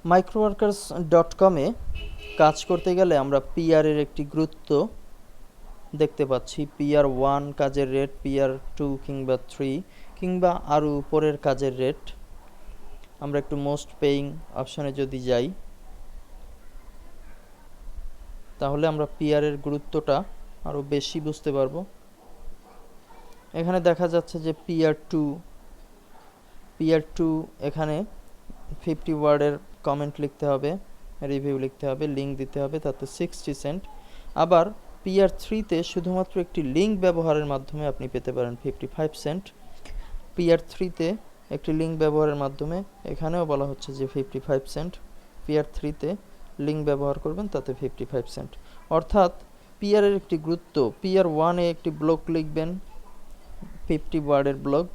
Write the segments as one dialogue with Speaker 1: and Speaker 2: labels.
Speaker 1: microworkers.com-এ কাজ করতে গেলে আমরা পিআর এর একটি গুরুত্ব দেখতে পাচ্ছি। পিআর 1 কাজের রেট, পিআর 2 কিংবা 3 কিংবা আরও উপরের কাজের রেট। আমরা একটু মোস্ট পেইং অপশনে যদি যাই তাহলে আমরা পিআর এর গুরুত্বটা আরও বেশি বুঝতে পারবো। এখানে দেখা যাচ্ছে যে পিআর 2 এখানে 50 ওয়ার্ডের কমেন্ট লিখতে হবে, রিভিউ লিখতে হবে, লিঙ্ক দিতে হবে, তাতে 60 সেন্ট। আবার পিআর 3-তে শুধুমাত্র একটি লিঙ্ক ব্যবহারের মাধ্যমে আপনি পেতে পারেন 55 সেন্ট। পিআর 3-তে একটি লিঙ্ক ব্যবহারের মাধ্যমে এখানেও বলা হচ্ছে যে 55 সেন্ট। পিআর 3-তে লিঙ্ক ব্যবহার করবেন, তাতে 55 সেন্ট। অর্থাৎ পিআর এর একটি গুরুত্ব, পিআর 1-এ একটি ব্লগ লিখবেন 50 ওয়ার্ডের ব্লগ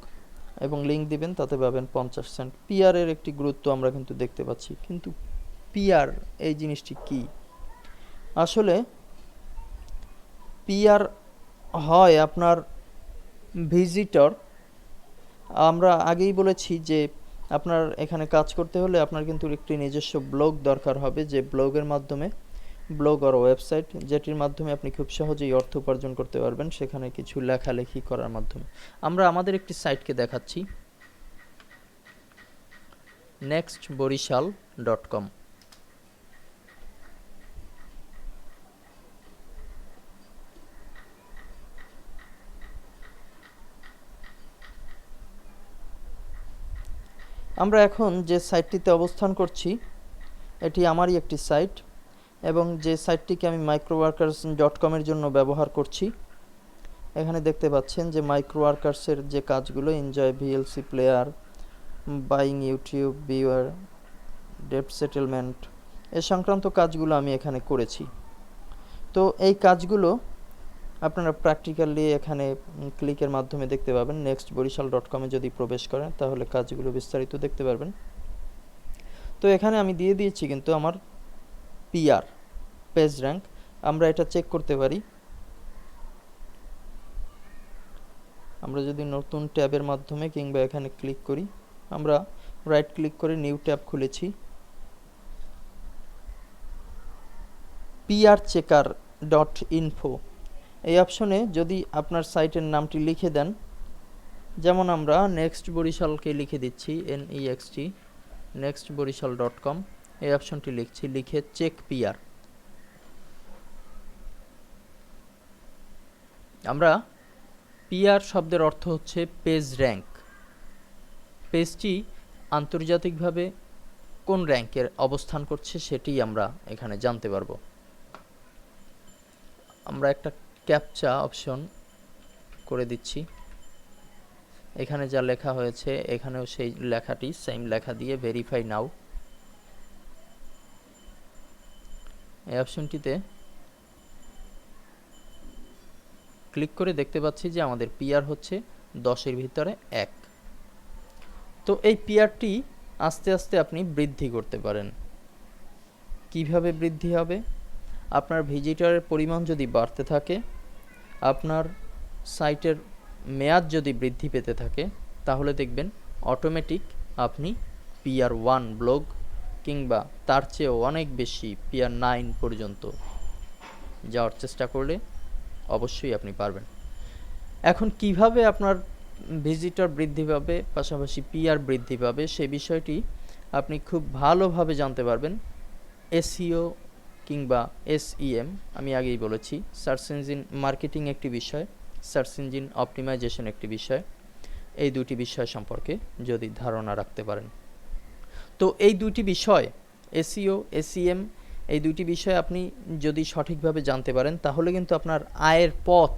Speaker 1: এবং লিঙ্ক দিবেন, তাতে পাবেন 50 সেন্ট। পিআর এর একটি গুরুত্ব আমরা কিন্তু দেখতে পাচ্ছি, কিন্তু পিআর এই জিনিসটি কি? আসলে পিআর হয় আপনার ভিজিটর। আমরা আগেই বলেছি যে আপনার এখানে কাজ করতে হলে আপনার কিন্তু একটি নিজস্ব ব্লগ দরকার হবে, যে ব্লগের মাধ্যমে, ব্লগ আর ওয়েবসাইট, যেটির মাধ্যমে আপনি খুব সহজেই অর্থ উপার্জন করতে পারবেন সেখানে কিছু লেখালেখি করার মাধ্যমে। আমরা আমাদের একটি সাইটকে দেখাচ্ছি, nextborishal.com। আমরা এখন যে সাইটটিতে অবস্থান করছি এটি আমারই একটি সাইট, এবং যে সাইটটিকে আমি microworkers.com-এর জন্য ব্যবহার করছি। এখানে দেখতে পাচ্ছেন যে মাইক্রোওয়ার্কার্সের যে কাজগুলো, enjoy VLC player, buying YouTube viewer, debt settlement, এ সংক্রান্ত কাজগুলো আমি এখানে করেছি। তো এই কাজগুলো আপনারা প্র্যাকটিক্যালি এখানে ক্লিকের মাধ্যমে দেখতে পাবেন। nextborishal.com-এ যদি প্রবেশ করেন তাহলে কাজগুলো বিস্তারিত দেখতে পারবেন। তো এখানে আমি দিয়ে দিয়েছি কিন্তু আমার পিআর, পেজ র্যাঙ্ক। আমরা এটা চেক করতে পারি। আমরা যদি নতুন ট্যাবের মাধ্যমে কিংবা এখানে ক্লিক করি, আমরা রাইট ক্লিক করে নিউ ট্যাব খুলেছি। prchecker.info এই অপশনে যদি আপনার সাইটের নামটি লিখে দেন, যেমন আমরা নেক্সট বরিশালকে লিখে দিচ্ছি, nextborishal.com, এই অপশনটি লিখছি, লিখে চেক পিআর। আমরা পিআর শব্দের অর্থ হচ্ছে পেজ র্যাঙ্ক। পেজটি আন্তর্জাতিকভাবে কোন র্যাঙ্কের অবস্থান করছে সেটি আমরা এখানে জানতে পারবো। আমরা একটা ক্যাপচা অপশন করে দিচ্ছি। এখানে যা লেখা হয়েছে এখানেও সেই লেখাটি, সেম লেখা দিয়ে ভেরিফাই নাও, এই অপশনটিতে ক্লিক করে দেখতে পাচ্ছি যে আমাদের পিআর হচ্ছে 10-এর ভিতরে 1। তো এই পিআরটি আস্তে আস্তে আপনি বৃদ্ধি করতে পারেন। কিভাবে বৃদ্ধি হবে? আপনার ভিজিটরের পরিমাণ যদি বাড়তে থাকে, আপনার সাইটের মেয়াদ যদি বৃদ্ধি পেতে থাকে, তাহলে দেখবেন অটোমেটিক আপনি পিআর 1 ব্লগ কিংবা তার চেয়েও অনেক বেশি পিআর 9 পর্যন্ত যাওয়ার চেষ্টা করলে অবশ্যই আপনি পারবেন। এখন কিভাবে আপনার ভিজিটর বৃদ্ধি পাবে, পাশাপাশি পিআর বৃদ্ধি পাবে, সে বিষয়টি আপনি খুব ভালোভাবে জানতে পারবেন এসইও কিংবা এসইএম। আমি আগেই বলেছি, সার্চ ইঞ্জিন মার্কেটিং একটি বিষয়, সার্চ ইঞ্জিন অপটিমাইজেশন একটি বিষয়। এই দুটি বিষয় সম্পর্কে যদি ধারণা রাখতে পারেন, তো এই দুটি বিষয়, এসইও, এসইএম, এই দুটি বিষয় আপনি যদি সঠিকভাবে জানতে পারেন তাহলে কিন্তু আপনার আয়ের পথ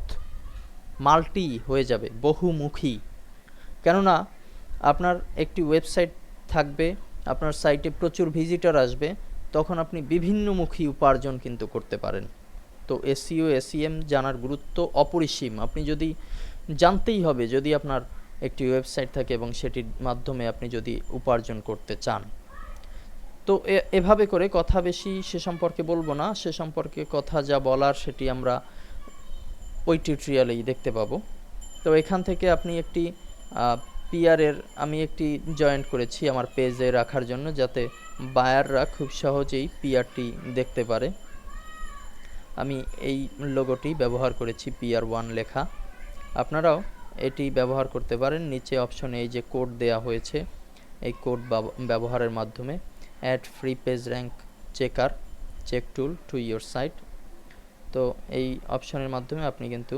Speaker 1: মাল্টি হয়ে যাবে, বহুমুখী। কেননা আপনার একটি ওয়েবসাইট থাকবে, আপনার সাইটে প্রচুর ভিজিটর আসবে, তখন আপনি বিভিন্নমুখী উপার্জন কিন্তু করতে পারেন। তো এসইও, এসইএম জানার গুরুত্ব অপরিসীম। আপনি যদি জানতেই হবে যদি আপনার একটি ওয়েবসাইট থাকে এবং সেটির মাধ্যমে আপনি যদি উপার্জন করতে চান। তো এভাবে করে কথা বেশি সে সম্পর্কে বলবো না, সে সম্পর্কে কথা যা বলার সেটি আমরা ওই টিউটোরিয়ালেই দেখতে পাবো। তো এখান থেকে আপনি একটি পিআরের আমি একটি জয়েন্ট করেছি আমার পেজে রাখার জন্য, যাতে বায়াররা খুব সহজেই পিআরটি দেখতে পারে। আমি এই লোগোটি ব্যবহার করেছি, PR1 লেখা। আপনারাও এটি ব্যবহার করতে পারেন। নিচে অপশনে এই যে কোড দেয়া হয়েছে, এই কোড ব্যবহারের মাধ্যমে add free page rank checker check tool to your site. তো এই অপশনের মাধ্যমে আপনি কিন্তু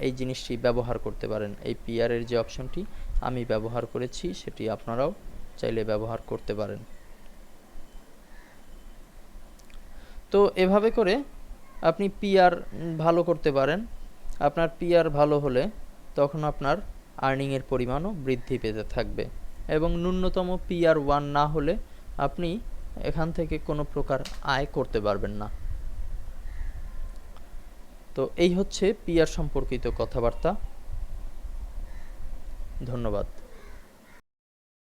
Speaker 1: এই জিনিসটি ব্যবহার করতে পারেন। এই পিআরের যে অপশনটি আমি ব্যবহার করেছি সেটি আপনারাও চাইলে ব্যবহার করতে পারেন। তো এভাবে করে আপনি পিআর ভালো করতে পারেন। আপনার পিআর ভালো হলে তখন আপনার আর্নিংয়ের পরিমাণও বৃদ্ধি পেতে থাকবে, এবং ন্যূনতম PR1 না হলে আপনি এখান থেকে কোনো প্রকার আয় করতে পারবেন না। তো এই হচ্ছে পিআর সম্পর্কিত কথাবার্তা। ধন্যবাদ।